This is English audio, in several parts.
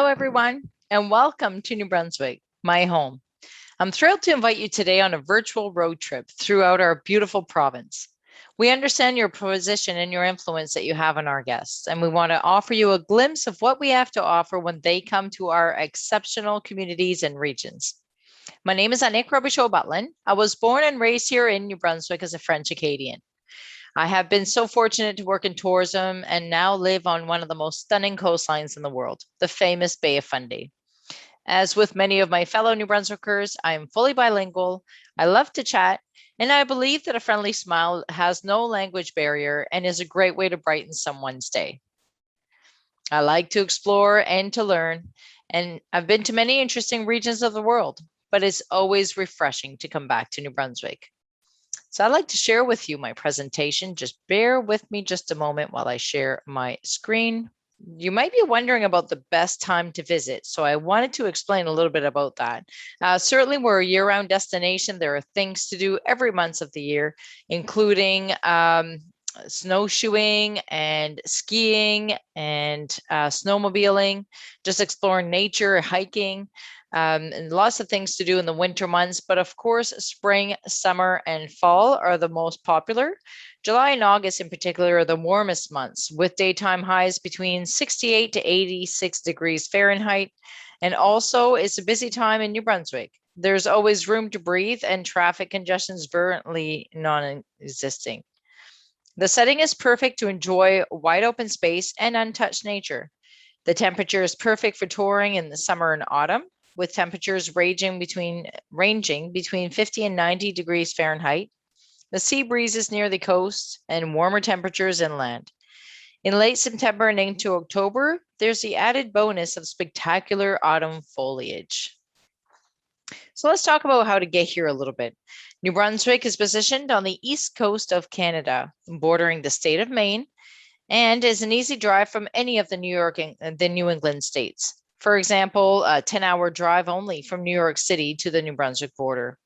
Hello, everyone, and welcome to New Brunswick, my home. I'm thrilled to invite you today on a virtual road trip throughout our beautiful province. We understand your position and your influence that you have on our guests, and we want to offer you a glimpse of what we have to offer when they come to our exceptional communities and regions. My name is Annick Robichaud Butland. I was born and raised here in New Brunswick as a French Acadian. I have been so fortunate to work in tourism and now live on one of the most stunning coastlines in the world, the famous Bay of Fundy. As with many of my fellow New Brunswickers, I am fully bilingual. I love to chat, and I believe that a friendly smile has no language barrier and is a great way to brighten someone's day. I like to explore and to learn, and I've been to many interesting regions of the world, but it's always refreshing to come back to New Brunswick. So I'd like to share with you my presentation. Just bear with me just a moment while I share my screen. You might be wondering about the best time to visit. So I wanted to explain a little bit about that. Certainly we're a year-round destination. There are things to do every month of the year, including snowshoeing and skiing and snowmobiling, just exploring nature, hiking. And lots of things to do in the winter months, but of course, spring, summer, and fall are the most popular. July and August in particular are the warmest months, with daytime highs between 68 to 86 degrees Fahrenheit. And also, it's a busy time in New Brunswick. There's always room to breathe, and traffic congestion is virtually non-existing. The setting is perfect to enjoy wide open space and untouched nature. The temperature is perfect for touring in the summer and autumn, with temperatures ranging between 50 and 90 degrees Fahrenheit. The sea breezes near the coast and warmer temperatures inland. In late September and into October, there's the added bonus of spectacular autumn foliage. So let's talk about how to get here a little bit. New Brunswick is positioned on the east coast of Canada, bordering the state of Maine, and is an easy drive from any of the New England states. For example, a 10-hour drive only from New York City to the New Brunswick border.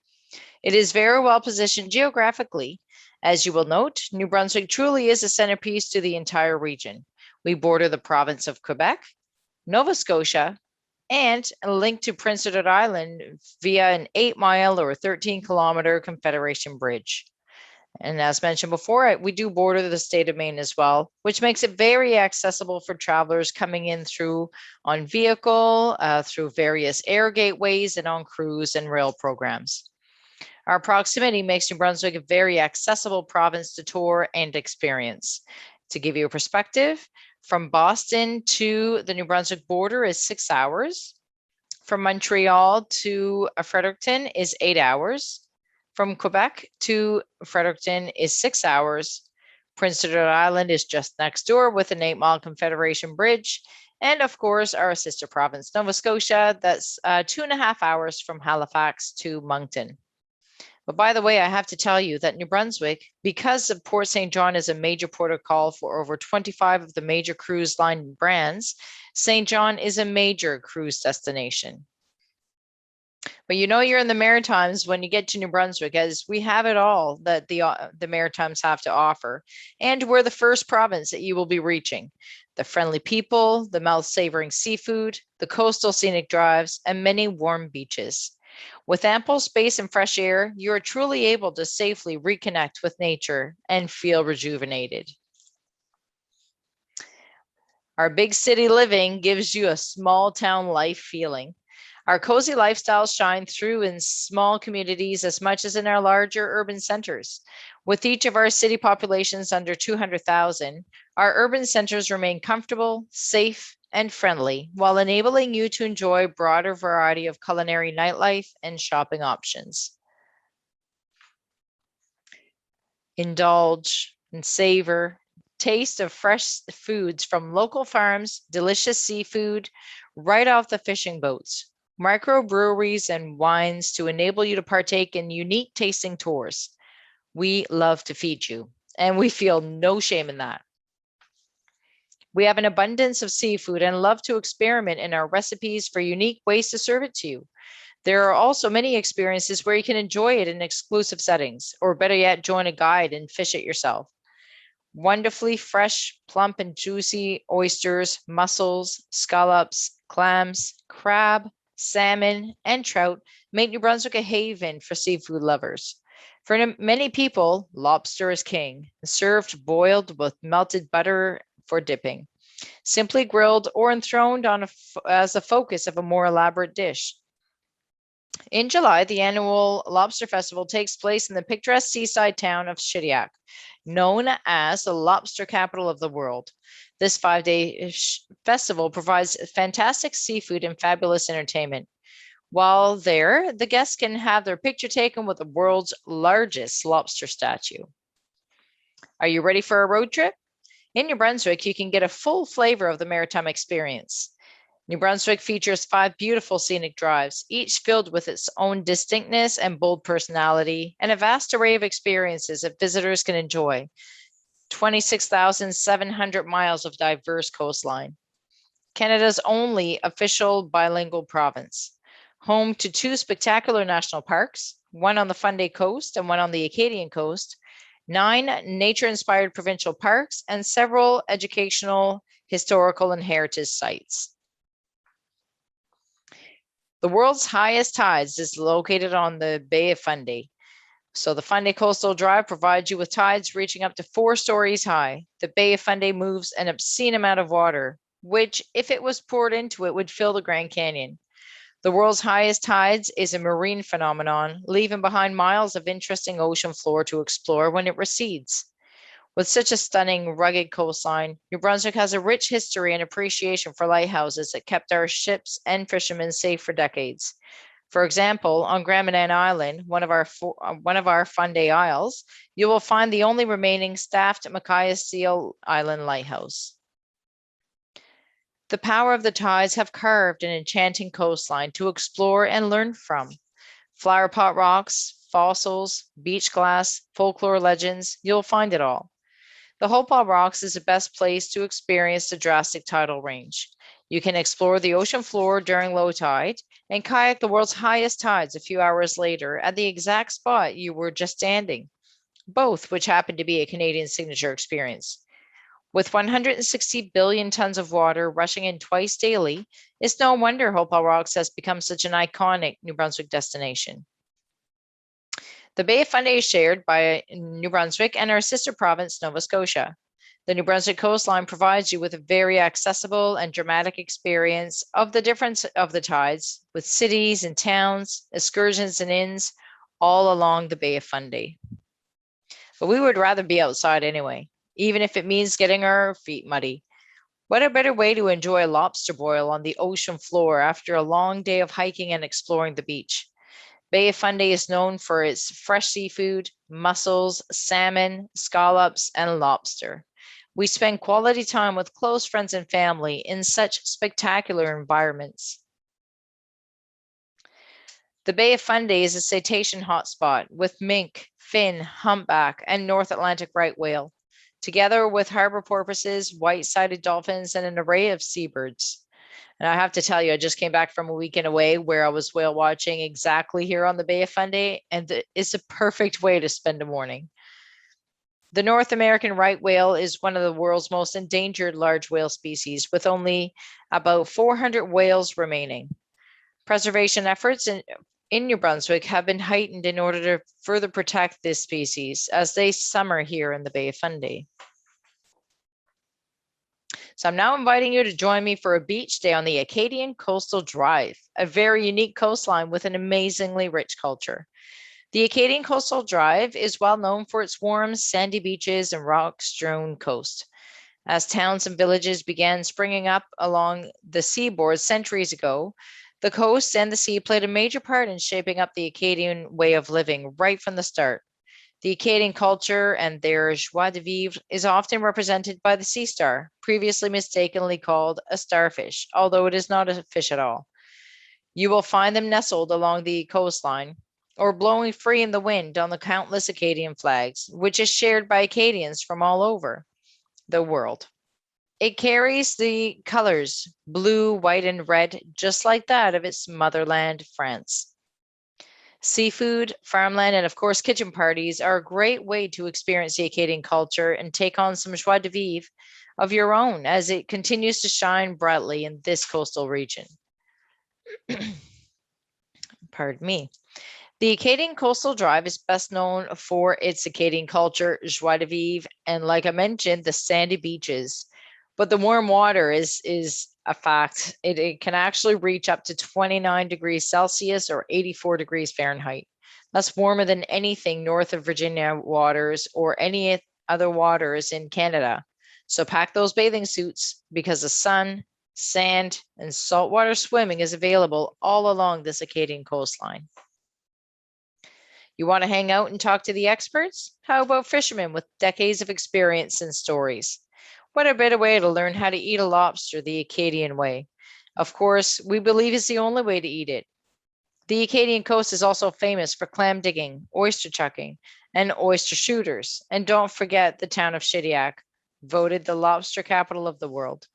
It is very well positioned geographically. As you will note, New Brunswick truly is a centerpiece to the entire region. We border the province of Quebec, Nova Scotia, and linked to Prince Edward Island via an 8-mile or 13-kilometer Confederation Bridge. And as mentioned before, we do border the state of Maine as well, which makes it very accessible for travelers coming in through on vehicle, through various air gateways, and on cruise and rail programs. Our proximity makes New Brunswick a very accessible province to tour and experience. To give you a perspective, from Boston to the New Brunswick border is 6 hours. From Montreal to Fredericton is 8 hours. From Quebec to Fredericton is 6 hours. Prince Edward Island is just next door with an 8-mile Confederation Bridge. And of course, our sister province, Nova Scotia, that's 2.5 hours from Halifax to Moncton. But by the way, I have to tell you that New Brunswick, because of Port St. John is a major port of call for over 25 of the major cruise line brands, St. John is a major cruise destination. But you know you're in the Maritimes when you get to New Brunswick, as we have it all that the Maritimes have to offer. And we're the first province that you will be reaching. The friendly people, the mouth-savoring seafood, the coastal scenic drives, and many warm beaches. With ample space and fresh air, you are truly able to safely reconnect with nature and feel rejuvenated. Our big city living gives you a small town life feeling. Our cozy lifestyles shine through in small communities as much as in our larger urban centers. With each of our city populations under 200,000, our urban centers remain comfortable, safe, and friendly, while enabling you to enjoy a broader variety of culinary nightlife and shopping options. Indulge and savor, taste of fresh foods from local farms, delicious seafood, right off the fishing boats, microbreweries and wines to enable you to partake in unique tasting tours. We love to feed you, and we feel no shame in that. We have an abundance of seafood and love to experiment in our recipes for unique ways to serve it to you. There are also many experiences where you can enjoy it in exclusive settings, or better yet, join a guide and fish it yourself. Wonderfully fresh, plump, and juicy oysters, mussels, scallops, Clams, crab, salmon, and trout make New Brunswick a haven for seafood lovers. For many people, lobster is king, served boiled with melted butter for dipping, simply grilled or enthroned as a focus of a more elaborate dish. In July, the annual Lobster Festival takes place in the picturesque seaside town of Shediac, known as the lobster capital of the world. This 5-day festival provides fantastic seafood and fabulous entertainment. While there, the guests can have their picture taken with the world's largest lobster statue. Are you ready for a road trip? In New Brunswick, you can get a full flavor of the maritime experience. New Brunswick features 5 beautiful scenic drives, each filled with its own distinctness and bold personality, and a vast array of experiences that visitors can enjoy. 26,700 miles of diverse coastline. Canada's only official bilingual province. Home to 2 spectacular national parks, one on the Fundy coast and one on the Acadian coast, 9 nature-inspired provincial parks, and several educational, historical, and heritage sites. The world's highest tides is located on the Bay of Fundy. So the Fundy Coastal Drive provides you with tides reaching up to 4 stories high. The Bay of Fundy moves an obscene amount of water, which, if it was poured into it, would fill the Grand Canyon. The world's highest tides is a marine phenomenon, leaving behind miles of interesting ocean floor to explore when it recedes. With such a stunning, rugged coastline, New Brunswick has a rich history and appreciation for lighthouses that kept our ships and fishermen safe for decades. For example, on Graminan Island, one of our Fundy Isles, you will find the only remaining staffed Machias Seal Island lighthouse. The power of the tides have carved an enchanting coastline to explore and learn from. Flower pot rocks, fossils, beach glass, folklore legends, you'll find it all. The Hopewell Rocks is the best place to experience the drastic tidal range. You can explore the ocean floor during low tide and kayak the world's highest tides a few hours later at the exact spot you were just standing, both which happen to be a Canadian signature experience. With 160 billion tons of water rushing in twice daily, it's no wonder Hopewell Rocks has become such an iconic New Brunswick destination. The Bay of Fundy is shared by New Brunswick and our sister province, Nova Scotia. The New Brunswick coastline provides you with a very accessible and dramatic experience of the difference of the tides, with cities and towns, excursions and inns, all along the Bay of Fundy. But we would rather be outside anyway, even if it means getting our feet muddy. What a better way to enjoy a lobster boil on the ocean floor after a long day of hiking and exploring the beach. Bay of Fundy is known for its fresh seafood, mussels, salmon, scallops, and lobster. We spend quality time with close friends and family in such spectacular environments. The Bay of Fundy is a cetacean hotspot with mink, fin, humpback, and North Atlantic right whale, together with harbor porpoises, white-sided dolphins, and an array of seabirds. And I have to tell you, I just came back from a weekend away where I was whale watching exactly here on the Bay of Fundy, and it's a perfect way to spend a morning. The North American right whale is one of the world's most endangered large whale species, with only about 400 whales remaining. Preservation efforts in New Brunswick have been heightened in order to further protect this species as they summer here in the Bay of Fundy. So I'm now inviting you to join me for a beach day on the Acadian Coastal Drive, a very unique coastline with an amazingly rich culture. The Acadian Coastal Drive is well known for its warm, sandy beaches and rock-strewn coast. As towns and villages began springing up along the seaboard centuries ago, the coast and the sea played a major part in shaping up the Acadian way of living right from the start. The Acadian culture and their joie de vivre is often represented by the sea star, previously mistakenly called a starfish, although it is not a fish at all. You will find them nestled along the coastline or blowing free in the wind on the countless Acadian flags, which is shared by Acadians from all over the world. It carries the colors blue, white, and red, just like that of its motherland, France. Seafood, farmland, and of course, kitchen parties are a great way to experience the Acadian culture and take on some joie de vivre of your own as it continues to shine brightly in this coastal region. Pardon me. The Acadian Coastal Drive is best known for its Acadian culture, joie de vivre, and like I mentioned, the sandy beaches. But the warm water is a fact. It can actually reach up to 29 degrees Celsius or 84 degrees Fahrenheit. That's warmer than anything north of Virginia waters or any other waters in Canada. So pack those bathing suits because the sun, sand, and saltwater swimming is available all along this Acadian coastline. You want to hang out and talk to the experts? How about fishermen with decades of experience and stories? What a better way to learn how to eat a lobster the Acadian way. Of course, we believe it's the only way to eat it. The Acadian coast is also famous for clam digging, oyster chucking, and oyster shooters. And don't forget the town of Shediac, voted the lobster capital of the world.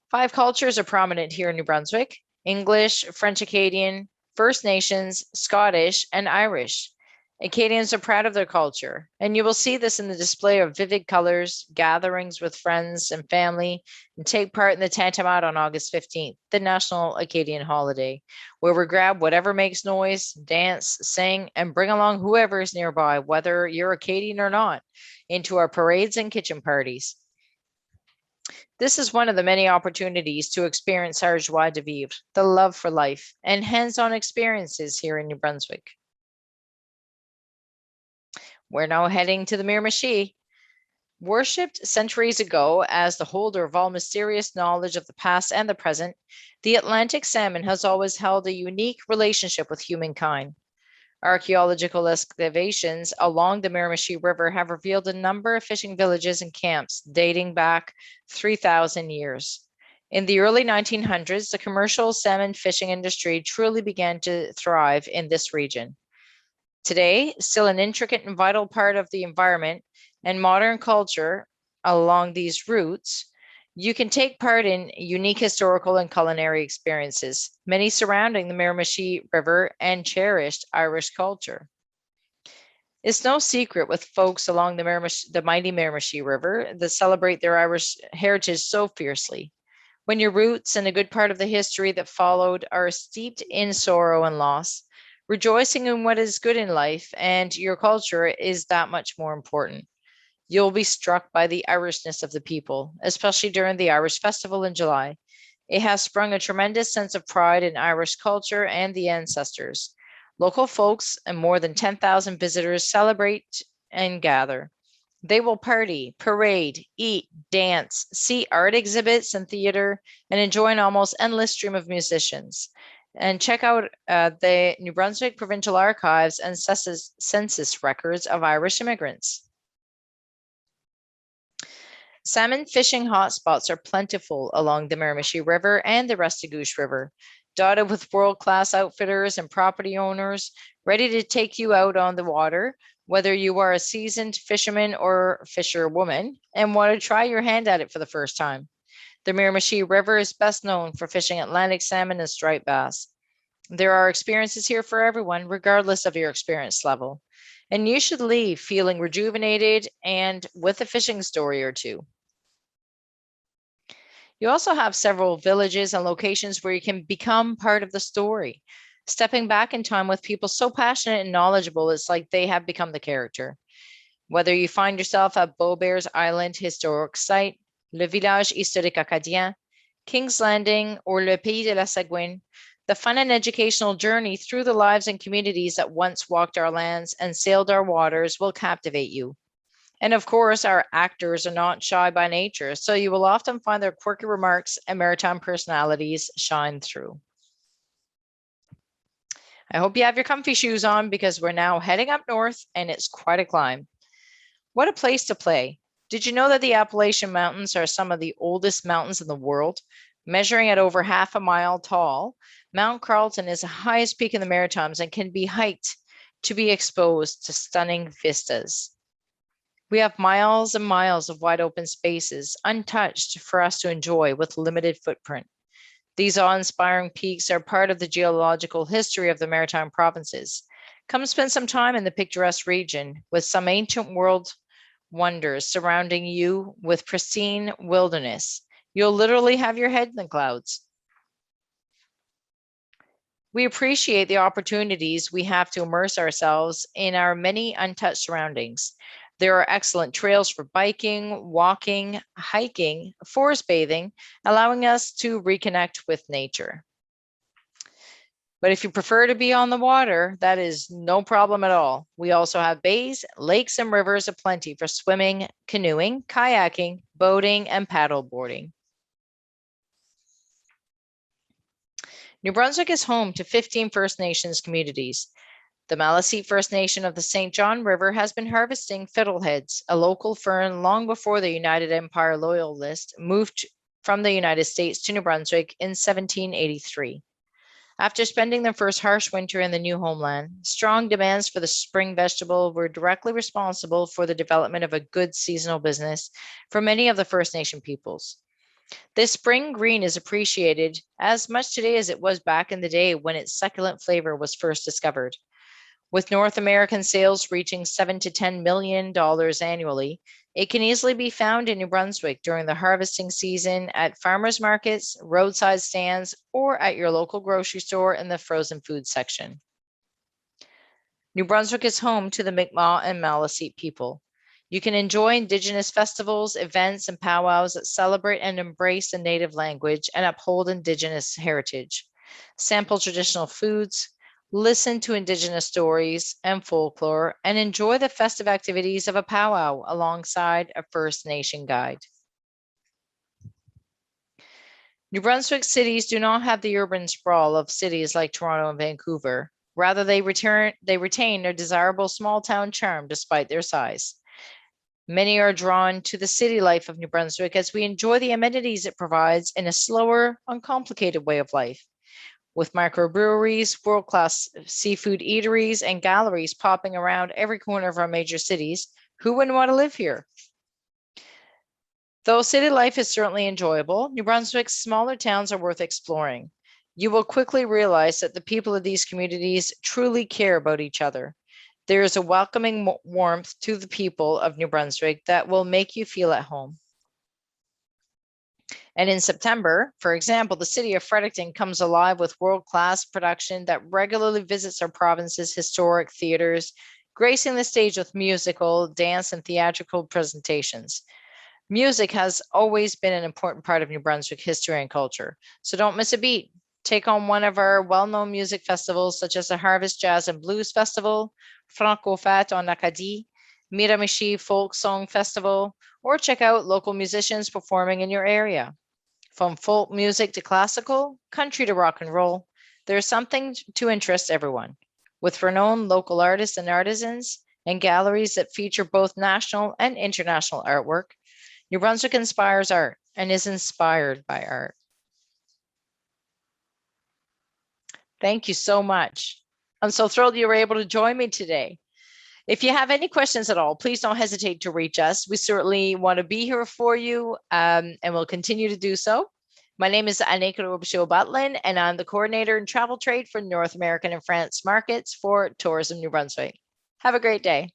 5 cultures are prominent here in New Brunswick: English, French Acadian, First Nations, Scottish, and Irish. Acadians are proud of their culture, and you will see this in the display of vivid colors, gatherings with friends and family, and take part in the Tantamat on August 15th, the National Acadian Holiday, where we grab whatever makes noise, dance, sing, and bring along whoever is nearby, whether you're Acadian or not, into our parades and kitchen parties. This is one of the many opportunities to experience our joie de vivre, the love for life, and hands-on experiences here in New Brunswick. We're now heading to the Miramichi. Worshipped centuries ago as the holder of all mysterious knowledge of the past and the present, the Atlantic salmon has always held a unique relationship with humankind. Archaeological excavations along the Miramichi River have revealed a number of fishing villages and camps dating back 3,000 years. In the early 1900s, the commercial salmon fishing industry truly began to thrive in this region. Today, still an intricate and vital part of the environment and modern culture along these routes, you can take part in unique historical and culinary experiences, many surrounding the Miramichi River and cherished Irish culture. It's no secret with folks along the mighty Miramichi River that celebrate their Irish heritage so fiercely. When your roots and a good part of the history that followed are steeped in sorrow and loss, rejoicing in what is good in life and your culture is that much more important. You'll be struck by the Irishness of the people, especially during the Irish Festival in July. It has sprung a tremendous sense of pride in Irish culture and the ancestors. Local folks and more than 10,000 visitors celebrate and gather. They will party, parade, eat, dance, see art exhibits and theater, and enjoy an almost endless stream of musicians. And check out the New Brunswick Provincial Archives and census records of Irish immigrants. Salmon fishing hotspots are plentiful along the Miramichi River and the Restigouche River, dotted with world-class outfitters and property owners ready to take you out on the water, whether you are a seasoned fisherman or fisherwoman and want to try your hand at it for the first time. The Miramichi River is best known for fishing Atlantic salmon and striped bass. There are experiences here for everyone, regardless of your experience level. And you should leave feeling rejuvenated and with a fishing story or two. You also have several villages and locations where you can become part of the story, stepping back in time with people so passionate and knowledgeable, it's like they have become the character. Whether you find yourself at Beaubears Island Historic Site, Le Village Historique Acadien, King's Landing, or Le Pays de la Sagouine, the fun and educational journey through the lives and communities that once walked our lands and sailed our waters will captivate you. And of course, our actors are not shy by nature, so you will often find their quirky remarks and maritime personalities shine through. I hope you have your comfy shoes on because we're now heading up north and it's quite a climb. What a place to play. Did you know that the Appalachian Mountains are some of the oldest mountains in the world? Measuring at over half a mile tall, Mount Carlton is the highest peak in the Maritimes and can be hiked to be exposed to stunning vistas. We have miles and miles of wide open spaces, untouched for us to enjoy with limited footprint. These awe-inspiring peaks are part of the geological history of the Maritime provinces. Come spend some time in the picturesque region with some ancient wonders surrounding you with pristine wilderness. You'll literally have your head in the clouds. We appreciate the opportunities we have to immerse ourselves in our many untouched surroundings. There are excellent trails for biking, walking, hiking, forest bathing, allowing us to reconnect with nature. But if you prefer to be on the water, that is no problem at all. We also have bays, lakes, and rivers aplenty for swimming, canoeing, kayaking, boating, and paddle boarding. New Brunswick is home to 15 First Nations communities. The Maliseet First Nation of the St. John River has been harvesting fiddleheads, a local fern long before the United Empire Loyalists moved from the United States to New Brunswick in 1783. After spending their first harsh winter in the new homeland, strong demands for the spring vegetable were directly responsible for the development of a good seasonal business for many of the First Nation peoples. This spring green is appreciated as much today as it was back in the day when its succulent flavor was first discovered. With North American sales reaching $7 to $10 million annually, it can easily be found in New Brunswick during the harvesting season at farmers markets, roadside stands, or at your local grocery store in the frozen food section. New Brunswick is home to the Mi'kmaq and Maliseet people. You can enjoy Indigenous festivals, events, and powwows that celebrate and embrace the native language and uphold Indigenous heritage. Sample traditional foods, listen to Indigenous stories and folklore, and enjoy the festive activities of a powwow alongside a First Nation guide. New Brunswick cities do not have the urban sprawl of cities like Toronto and Vancouver. Rather, they retain their desirable small town charm despite their size. Many are drawn to the city life of New Brunswick as we enjoy the amenities it provides in a slower, uncomplicated way of life. With microbreweries, world-class seafood eateries, and galleries popping around every corner of our major cities, who wouldn't want to live here? Though city life is certainly enjoyable, New Brunswick's smaller towns are worth exploring. You will quickly realize that the people of these communities truly care about each other. There is a welcoming warmth to the people of New Brunswick that will make you feel at home. And in September, for example, the city of Fredericton comes alive with world-class production that regularly visits our province's historic theaters, gracing the stage with musical, dance, and theatrical presentations. Music has always been an important part of New Brunswick history and culture, so don't miss a beat. Take on one of our well-known music festivals, such as the Harvest Jazz and Blues Festival, Franco Fête en Acadie, Miramichi Folk Song Festival, or check out local musicians performing in your area. From folk music to classical, country to rock and roll, there's something to interest everyone. With renowned local artists and artisans and galleries that feature both national and international artwork, New Brunswick inspires art and is inspired by art. Thank you so much. I'm so thrilled you were able to join me today. If you have any questions at all, please don't hesitate to reach us. We certainly want to be here for you, and we'll continue to do so. My name is Annick Robichaud Butland, and I'm the coordinator in travel trade for North American and France markets for Tourism New Brunswick. Have a great day.